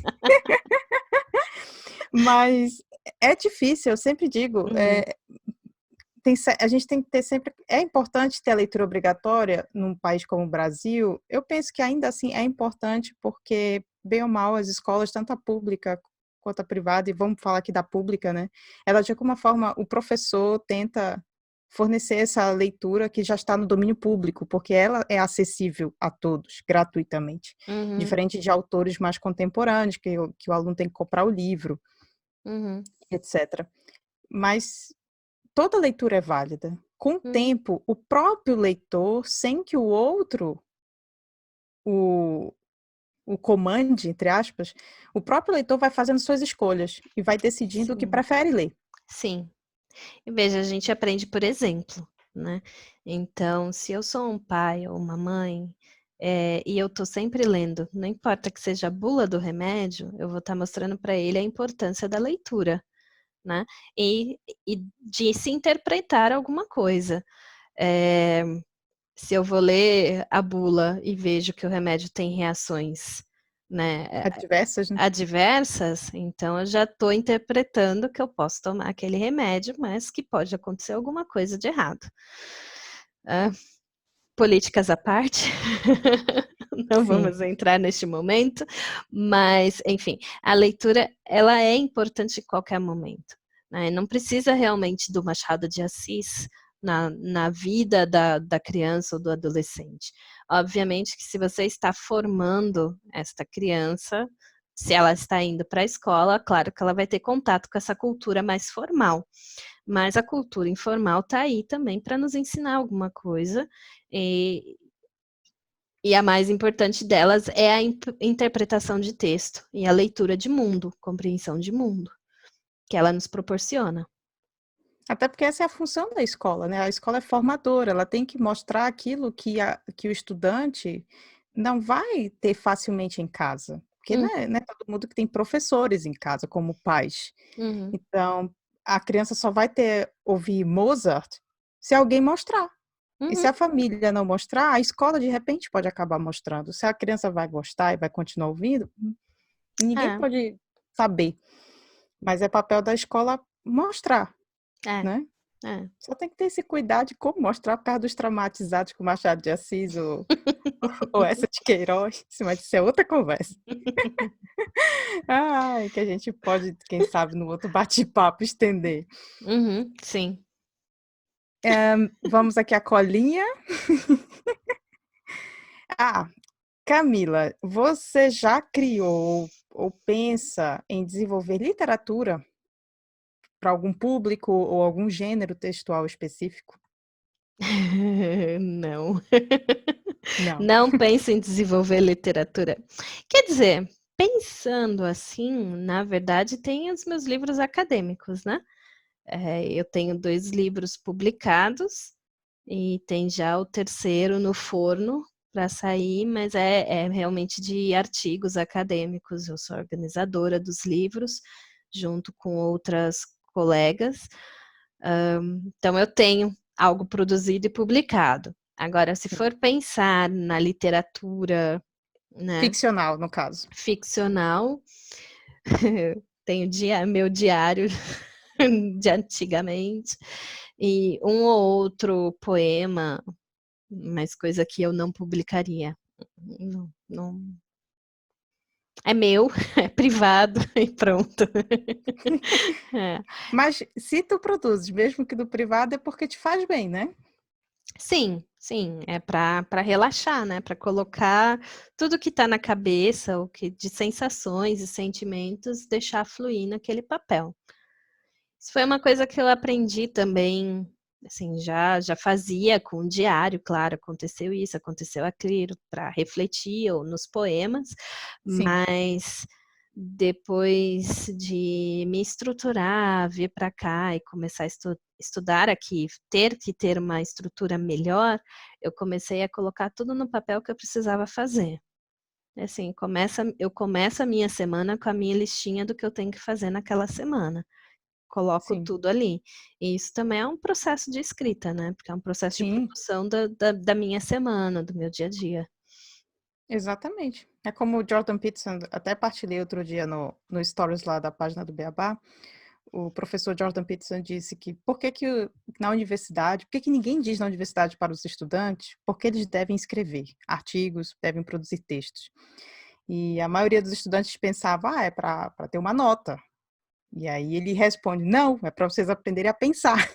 Mas é difícil, eu sempre digo, Uhum, a gente tem que ter sempre. É importante ter a leitura obrigatória num país como o Brasil. Eu penso que ainda assim é importante, porque, bem ou mal, as escolas, tanto a pública quanto a privada, e vamos falar aqui da pública, né? Ela, de alguma forma, o professor tenta fornecer essa leitura que já está no domínio público, porque ela é acessível a todos, gratuitamente. uhum, Diferente de autores mais contemporâneos, que o aluno tem que comprar o livro, uhum. etc. Mas toda leitura é válida. Com o tempo, o próprio leitor, sem que o outro o comande, entre aspas, o próprio leitor vai fazendo suas escolhas e vai decidindo o que Sim, prefere ler. sim. E veja, a gente aprende por exemplo, né? Então, se eu sou um pai ou uma mãe, e eu tô sempre lendo, não importa que seja a bula do remédio, eu vou estar mostrando para ele a importância da leitura, né? E de se interpretar alguma coisa. Se eu vou ler a bula e vejo que o remédio tem reações, né, Adversas, né? adversas, então eu já estou interpretando que eu posso tomar aquele remédio, mas que pode acontecer alguma coisa de errado. Políticas à parte, não vamos entrar neste momento, mas, enfim, a leitura, ela é importante em qualquer momento, né? Não precisa realmente do Machado de Assis na vida da criança ou do adolescente. Obviamente que se você está formando esta criança, se ela está indo para a escola, claro que ela vai ter contato com essa cultura mais formal, mas a cultura informal está aí também para nos ensinar alguma coisa, e a mais importante delas é a interpretação de texto e a leitura de mundo, compreensão de mundo, que ela nos proporciona. Até porque essa é a função da escola, né? A escola é formadora, ela tem que mostrar aquilo que o estudante não vai ter facilmente em casa. Porque não é todo mundo que tem professores em casa, como pais. Uhum. Então, a criança só vai ouvir Mozart se alguém mostrar. E se a família não mostrar, a escola de repente pode acabar mostrando. Se a criança vai gostar e vai continuar ouvindo, ninguém pode saber. Mas é papel da escola mostrar, né? Só tem que ter esse cuidado de como mostrar por causa dos traumatizados com Machado de Assis ou essa de Queiroz, mas isso é outra conversa. Ai, que a gente pode, quem sabe, no outro bate-papo estender. Sim. Vamos aqui à colinha. Camila, você já criou ou pensa em desenvolver literatura para algum público ou algum gênero textual específico? Não. Não. Não penso em desenvolver literatura. Quer dizer, pensando assim, na verdade, tem os meus livros acadêmicos, né? Eu tenho 2 livros publicados e tem já o terceiro no forno para sair, mas é realmente de artigos acadêmicos. Eu sou organizadora dos livros, junto com outras colegas. Então, eu tenho algo produzido e publicado. Agora, se for pensar na literatura, né, Ficcional, no caso. ficcional, tenho meu diário de antigamente, e um ou outro poema, mas coisa que eu não publicaria. Não. É meu, é privado e pronto. Mas se tu produzes, mesmo que do privado, é porque te faz bem, né? Sim, sim, é para relaxar, né? Para colocar tudo que está na cabeça, o que de sensações e sentimentos, deixar fluir naquele papel. Isso foi uma coisa que eu aprendi também, assim, já fazia com o diário, claro, aconteceu isso, aconteceu aquilo, para refletir ou nos poemas, Sim. mas depois de me estruturar, vir para cá e começar a estudar aqui, ter que ter uma estrutura melhor, eu comecei a colocar tudo no papel que eu precisava fazer. Assim, eu começo a minha semana com a minha listinha do que eu tenho que fazer naquela semana. Coloco Sim. tudo ali. E isso também é um processo de escrita, né? Porque é um processo de Sim, produção da minha semana, do meu dia a dia. exatamente. É como o Jordan Peterson, até partilhei outro dia no Stories lá da página do Beabá, o professor Jordan Peterson disse que na universidade, por que ninguém diz na universidade para os estudantes porque eles devem escrever artigos, devem produzir textos. E a maioria dos estudantes pensava, é para ter uma nota. E aí ele responde, não, é para vocês aprenderem a pensar.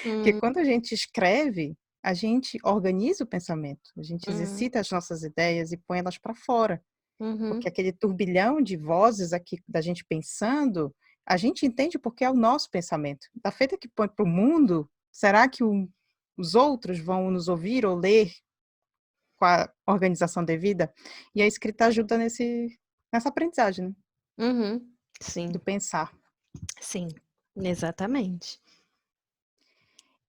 Porque quando a gente escreve, a gente organiza o pensamento, a gente exercita as nossas ideias e põe elas para fora. Porque aquele turbilhão de vozes aqui da gente pensando A gente entende porque é o nosso pensamento. Da feita que põe para o mundo, será que os outros vão nos ouvir ou ler com a organização devida? E a escrita ajuda nessa aprendizagem, né? Uhum. Sim, Do pensar. sim, exatamente.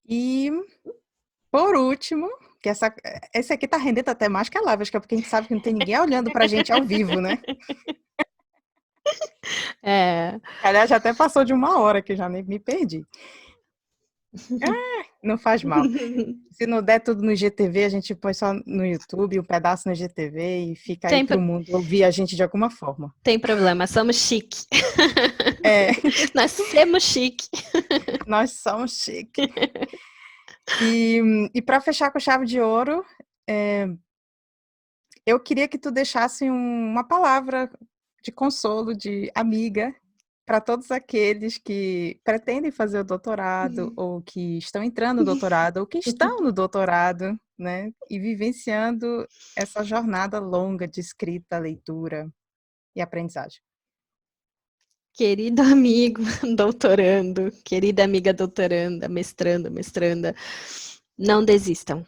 E, por último, que esse aqui tá rendendo até mais que a live, acho que é porque a gente sabe que não tem ninguém olhando pra gente ao vivo, né? É. Aliás, já até passou de 1 hora que já nem me perdi. Não faz mal. Se não der tudo no GTV, a gente põe só no YouTube, um pedaço no GTV e fica aí Tem, pro mundo ouvir a gente de alguma forma. tem problema, somos chique. É, Nascemos chique. nós somos chique. E para fechar com chave de ouro, eu queria que tu deixasse uma palavra de consolo, de amiga, para todos aqueles que pretendem fazer o doutorado, ou que estão entrando no doutorado, ou que estão no doutorado, né? E vivenciando essa jornada longa de escrita, leitura e aprendizagem. Querido amigo doutorando, querida amiga doutoranda, mestranda, não desistam.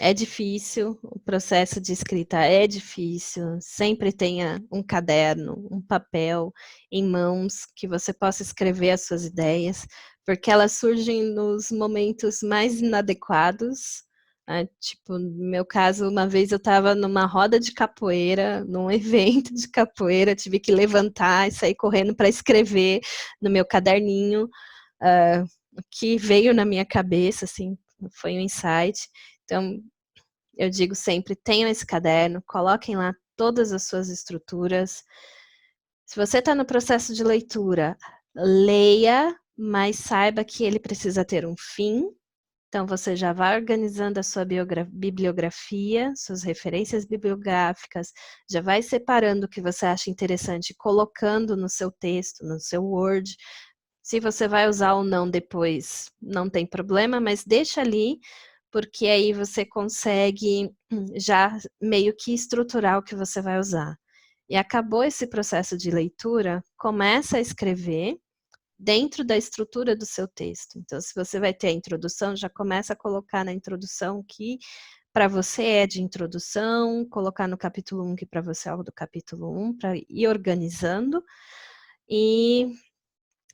É difícil, o processo de escrita é difícil, sempre tenha um caderno, um papel em mãos que você possa escrever as suas ideias, porque elas surgem nos momentos mais inadequados. Tipo, no meu caso, uma vez eu estava numa roda de capoeira, num evento de capoeira, tive que levantar e sair correndo para escrever no meu caderninho, o que veio na minha cabeça, assim, foi um insight. Então, eu digo sempre, tenham esse caderno, coloquem lá todas as suas estruturas. Se você está no processo de leitura, leia, mas saiba que ele precisa ter um fim. Então, você já vai organizando a sua bibliografia, suas referências bibliográficas, já vai separando o que você acha interessante, colocando no seu texto, no seu Word. Se você vai usar ou não depois, não tem problema, mas deixa ali, porque aí você consegue já meio que estruturar o que você vai usar. E acabou esse processo de leitura, começa a escrever dentro da estrutura do seu texto. Então, se você vai ter a introdução, já começa a colocar na introdução que para você é de introdução, colocar no capítulo 1 que para você é do capítulo 1, para ir organizando. E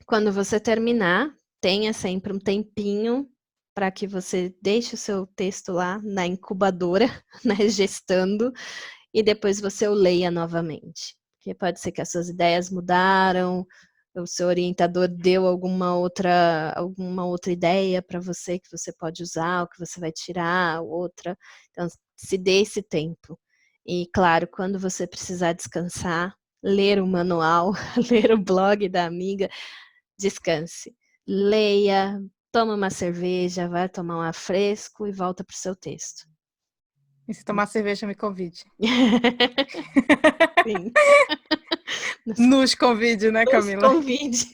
quando você terminar, tenha sempre um tempinho para que você deixe o seu texto lá na incubadora, né, gestando, e depois você o leia novamente. Porque pode ser que as suas ideias mudaram, o seu orientador deu alguma outra ideia para você que você pode usar, ou que você vai tirar, outra. Então, se dê esse tempo. E, claro, quando você precisar descansar, ler o manual, ler o blog da amiga, descanse. Leia, toma uma cerveja, vai tomar um ar fresco e volta para o seu texto. E se tomar cerveja, me convide. Sim. Nos convide, né, Camila? Nos convide.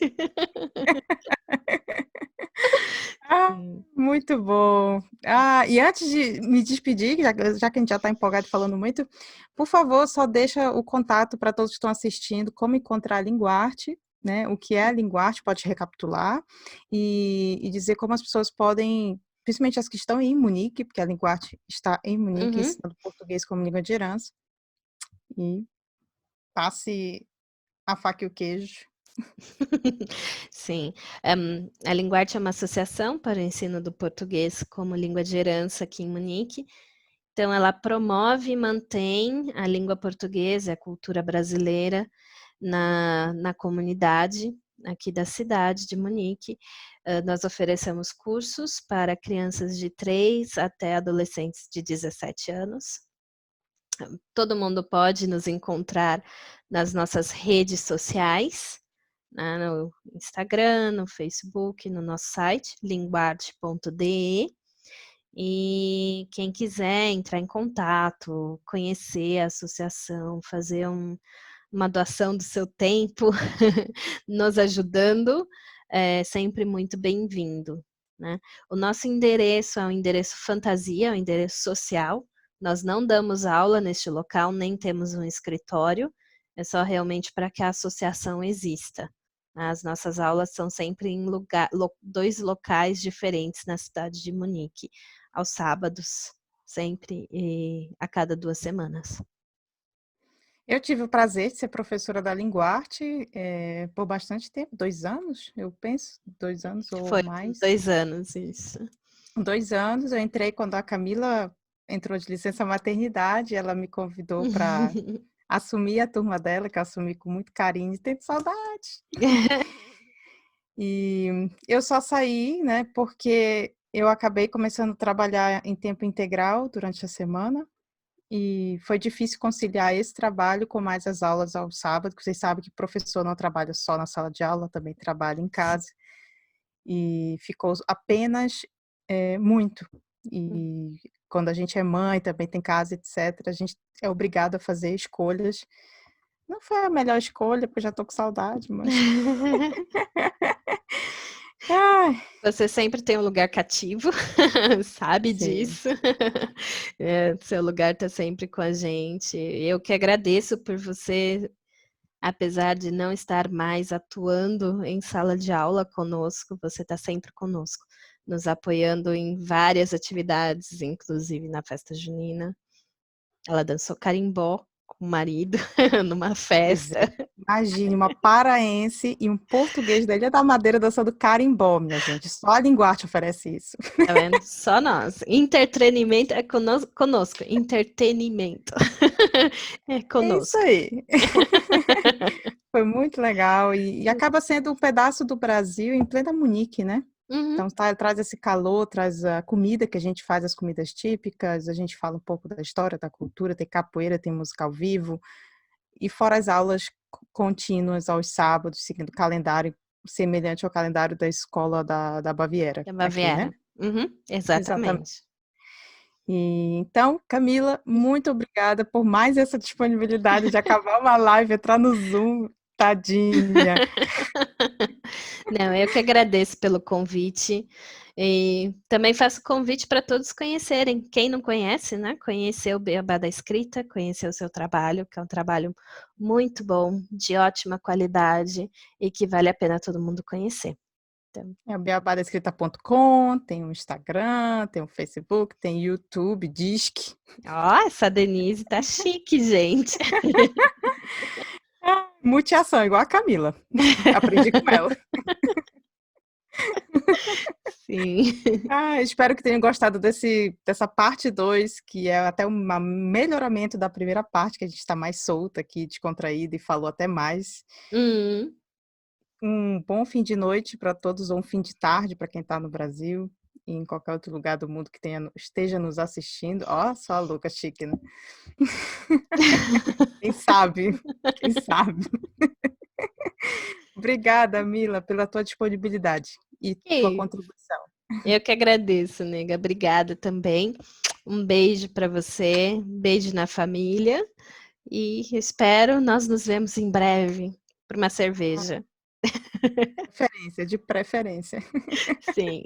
Muito bom. E antes de me despedir, já que a gente já está empolgado e falando muito, por favor, só deixa o contato para todos que estão assistindo, como encontrar a Linguarte, né? O que é a Linguarte, pode recapitular, e dizer como as pessoas podem, principalmente as que estão em Munique, porque a Linguarte está em Munique, ensinando português como língua de herança, e passe a faca e o queijo. Sim, a Linguarte é uma associação para o ensino do português como língua de herança aqui em Munique. Então, ela promove e mantém a língua portuguesa e a cultura brasileira na comunidade aqui da cidade de Munique. Nós oferecemos cursos para crianças de 3 até adolescentes de 17 anos. Todo mundo pode nos encontrar nas nossas redes sociais, né, no Instagram, no Facebook, no nosso site, linguarte.de. E quem quiser entrar em contato, conhecer a associação, fazer uma doação do seu tempo, nos ajudando, é sempre muito bem-vindo, né? O nosso endereço é um endereço fantasia, é um endereço social. Nós não damos aula neste local, nem temos um escritório, é só realmente para que a associação exista. As nossas aulas são sempre em 2 locais diferentes na cidade de Munique, aos sábados, sempre e a cada 2 semanas. Eu tive o prazer de ser professora da Linguarte, por bastante tempo, 2 anos, eu penso, 2 anos ou Foi uns mais. 2 anos, isso. 2 anos, eu entrei quando a Camila entrou de licença maternidade, ela me convidou para assumir a turma dela, que eu assumi com muito carinho, e tenho saudade. E eu só saí, né, porque eu acabei começando a trabalhar em tempo integral durante a semana, e foi difícil conciliar esse trabalho com mais as aulas ao sábado, porque vocês sabem que professor não trabalha só na sala de aula, também trabalha em casa, e ficou apenas muito. E quando a gente é mãe, também tem casa, etc., a gente é obrigado a fazer escolhas. Não foi a melhor escolha, porque eu já estou com saudade, mas. Ai, Você sempre tem um lugar cativo, sabe sim. disso. Seu lugar está sempre com a gente. Eu que agradeço por você, apesar de não estar mais atuando em sala de aula conosco, você está sempre conosco, nos apoiando em várias atividades, inclusive na festa junina. Ela dançou carimbó com o marido numa Pois festa. é. Imagine uma paraense e um português da Ilha da Madeira dançando carimbó, minha gente. Só a Linguarte oferece isso. Tá vendo? Só nós. Entretenimento é conosco. Entretenimento é É isso conosco. aí. Foi muito legal e acaba sendo um pedaço do Brasil em plena Munique, né? Uhum. Então traz esse calor, traz a comida que a gente faz, as comidas típicas, a gente fala um pouco da história, da cultura, tem capoeira, tem música ao vivo, e fora as aulas contínuas aos sábados, seguindo o calendário semelhante ao calendário da escola da Baviera, Da aqui, né? Baviera. Uhum. Exatamente. Exatamente. E, então, Camila, muito obrigada por mais essa disponibilidade de acabar uma live, entrar no Zoom, tadinha. Não, eu que agradeço pelo convite e também faço convite para todos conhecerem. Quem não conhece, né? Conhecer o Beabá da Escrita, conhecer o seu trabalho, que é um trabalho muito bom, de ótima qualidade e que vale a pena todo mundo conhecer. Então, É o beabadescrita.com, tem o Instagram, tem o Facebook, tem YouTube, Disque. ó, essa Denise tá chique, gente. Multiação, igual a Camila. Aprendi com ela. Sim. Espero que tenham gostado dessa parte 2, que é até um melhoramento da primeira parte, que a gente está mais solta aqui, descontraída e falou até mais. Um bom fim de noite para todos, ou um fim de tarde para quem está no Brasil e em qualquer outro lugar do mundo que esteja nos assistindo. Ó, só a louca chique, né? Quem sabe? Quem sabe? Obrigada, Mila, pela tua disponibilidade e tua E contribuição. eu que agradeço, nega. Obrigada também. Um beijo para você, um beijo na família e espero nós nos vemos em breve por uma cerveja. Preferência, de preferência. Sim.